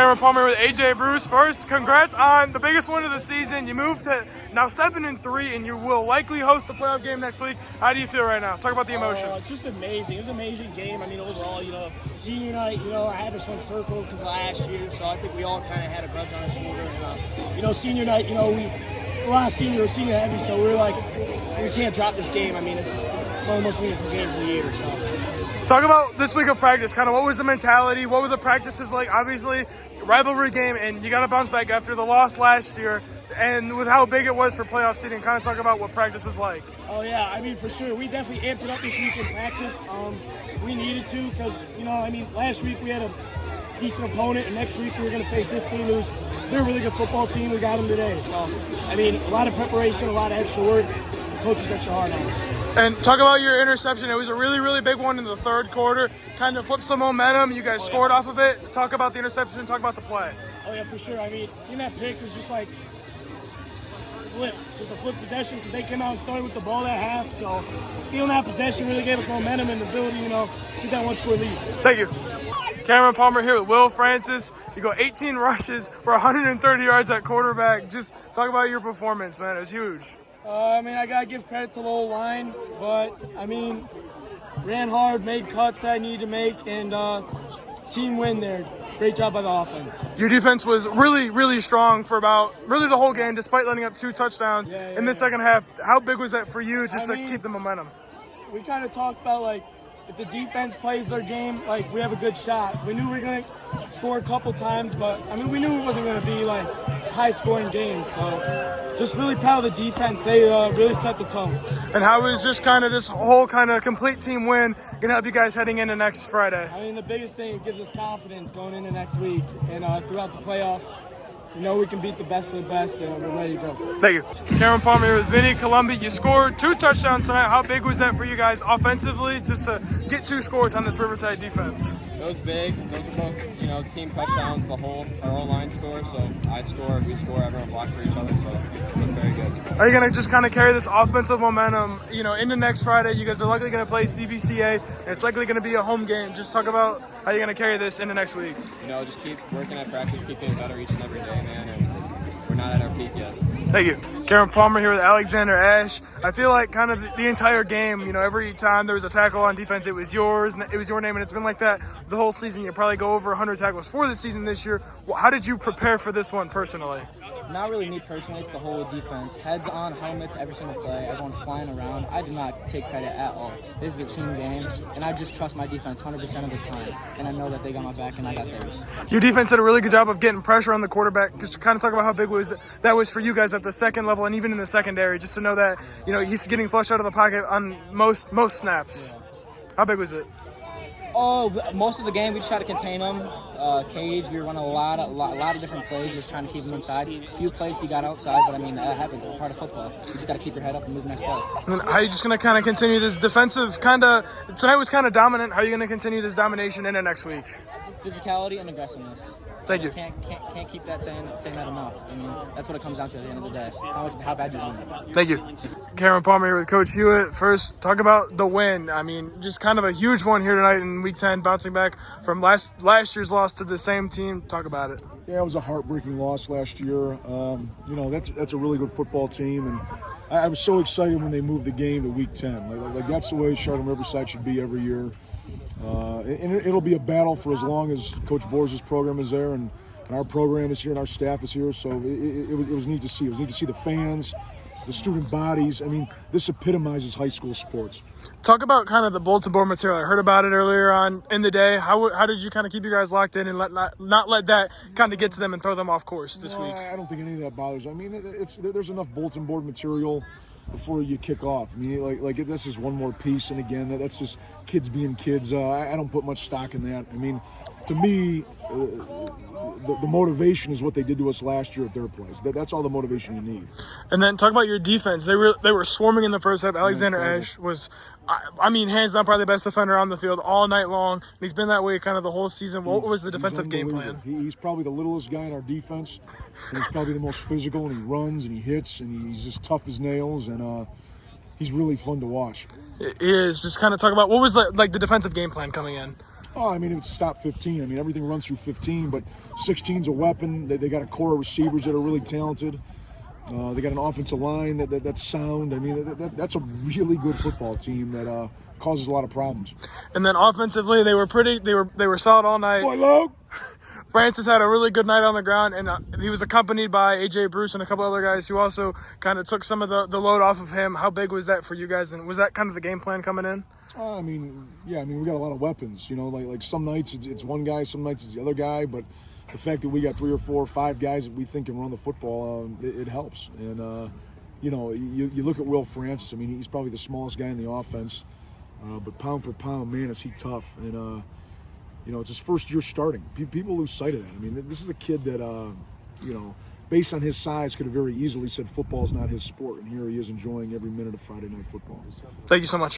Cameron Palmer with AJ Bruce. First, congrats on the biggest win of the season. You moved to now 7-3, and you will likely host the playoff game next week. How do you feel right now? Talk about the emotions. It's just amazing. It was an amazing game. I mean, overall, senior night, I had this one circled because last year, so I think we all kind of had a grudge on our shoulder. And, senior night, a lot of senior heavy, so we were like, we can't drop this game. I mean, it's one of the most meaningful games of the year, so. Talk about this week of practice. Kind of what was the mentality? What were the practices like? Obviously, rivalry game, and you got to bounce back after the loss last year. And with how big it was for playoff seeding, kind of talk about what practice was like. Oh, yeah. I mean, for sure. We definitely amped it up this week in practice. We needed to because, last week we had a decent opponent, and next week we were going to face this team they're a really good football team. We got them today. So, I mean, a lot of preparation, a lot of extra work. The coaches extra hard on us. And talk about your interception. It was a really, really big one in the third quarter. Kind of flipped some momentum. You guys scored off of it. Talk about the interception. Talk about the play. Oh, yeah, for sure. I mean, in that pick was just like just a flip possession because they came out and started with the ball at half. So stealing that possession really gave us momentum and the ability, get that one-score lead. Thank you. Cameron Palmer here with Will Francis. You go 18 rushes for 130 yards at quarterback. Just talk about your performance, man. It was huge. I got to give credit to the whole line, but, ran hard, made cuts that I needed to make, and team win there. Great job by the offense. Your defense was really, really strong for about the whole game, despite letting up 2 touchdowns in the second half. How big was that for you just to keep the momentum? We kind of talked about, if the defense plays their game, we have a good shot. We knew we were going to score a couple times, but, we knew it wasn't going to be, high-scoring game. So just really proud of the defense. They really set the tone. And how is just kind of this whole kind of complete team win going to help you guys heading into next Friday? The biggest thing, it gives us confidence going into next week and throughout the playoffs. We can beat the best of the best, and we're ready to go. Thank you. Cameron Palmer here with Vinny, Columbi. You scored 2 touchdowns tonight. How big was that for you guys offensively, just to get 2 scores on this Riverside defense? It was big. Those were both, team touchdowns. Our whole line score. So I score, we score, everyone blocks for each other. So it was very good. Are you going to just kind of carry this offensive momentum, into next Friday? You guys are likely going to play CVCA, and it's likely going to be a home game. Just talk about how you're going to carry this into next week. Just keep working at practice, keep getting better each and every day, man. And we're not at our peak yet. Thank you. Cameron Palmer here with Alexander Ash. I feel like kind of the entire game, every time there was a tackle on defense, it was your name, and it's been like that the whole season. You probably go over 100 tackles for the season this year. How did you prepare for this one personally? Not really me personally, it's the whole defense. Heads on, helmets, every single play, everyone flying around. I do not take credit at all. This is a team game, and I just trust my defense 100% of the time. And I know that they got my back and I got theirs. Your defense did a really good job of getting pressure on the quarterback. Just kind of talk about how big that was for you guys at the second level and even in the secondary, just to know that, he's getting flushed out of the pocket on most snaps. Yeah. How big was it? Oh, most of the game we just try to contain him. Cage, we were running a lot of different plays, just trying to keep him inside. A few plays he got outside, but that happens. It's part of football. You just got to keep your head up and move next play. And how are you just going to kind of continue this defensive tonight was kind of dominant. How are you going to continue this domination into next week? Physicality and aggressiveness. Thank you. Can't keep saying that enough. That's what it comes down to at the end of the day. How bad you want it. Thank you. Cameron Palmer here with Coach Hewitt. First, talk about the win. Just kind of a huge one here tonight in Week 10, bouncing back from last year's loss to the same team. Talk about it. Yeah, it was a heartbreaking loss last year. That's a really good football team, and I was so excited when they moved the game to Week 10. Like that's the way Chardon Riverside should be every year. And it'll be a battle for as long as Coach Boers' program is there and our program is here and our staff is here. So it was neat to see. It was neat to see the fans, the student bodies. This epitomizes high school sports. Talk about kind of the bulletin board material. I heard about it earlier on in the day. How did you kind of keep you guys locked in and not let that kind of get to them and throw them off course this week? I don't think any of that bothers. There's enough bulletin board material before you kick off. This is one more piece, and again, that's just kids being kids. I don't put much stock in that. To me, the motivation is what they did to us last year at their place. That's all the motivation you need. And then talk about your defense. They were swarming in the first half. Alexander Ash was, hands down, probably the best defender on the field all night long. And he's been that way kind of the whole season. What was the defensive game plan? He's probably the littlest guy in our defense. And he's probably the most physical, and he runs and he hits, and he's just tough as nails, and he's really fun to watch. It is. Just kind of talk about what was the defensive game plan coming in. Oh, I mean, it's stop 15. I mean, everything runs through 15, but 16's a weapon. They got a core of receivers that are really talented. They got an offensive line that's sound. I mean, that's a really good football team that causes a lot of problems. And then offensively, they were solid all night. Boy, Logue. Francis had a really good night on the ground, and he was accompanied by A.J. Bruce and a couple other guys who also kind of took some of the load off of him. How big was that for you guys, and was that kind of the game plan coming in? I mean, yeah, I mean, we got a lot of weapons. You know, like some nights it's one guy, some nights it's the other guy, but the fact that we got 3 or 4 or 5 guys that we think can run the football, it helps. And, you know, you look at Will Francis. I mean, he's probably the smallest guy in the offense, but pound for pound, man, is he tough. And, you know, it's his first year starting. People lose sight of that. I mean, this is a kid that, you know, based on his size, could have very easily said football's not his sport. And here he is enjoying every minute of Friday night football. Thank you so much.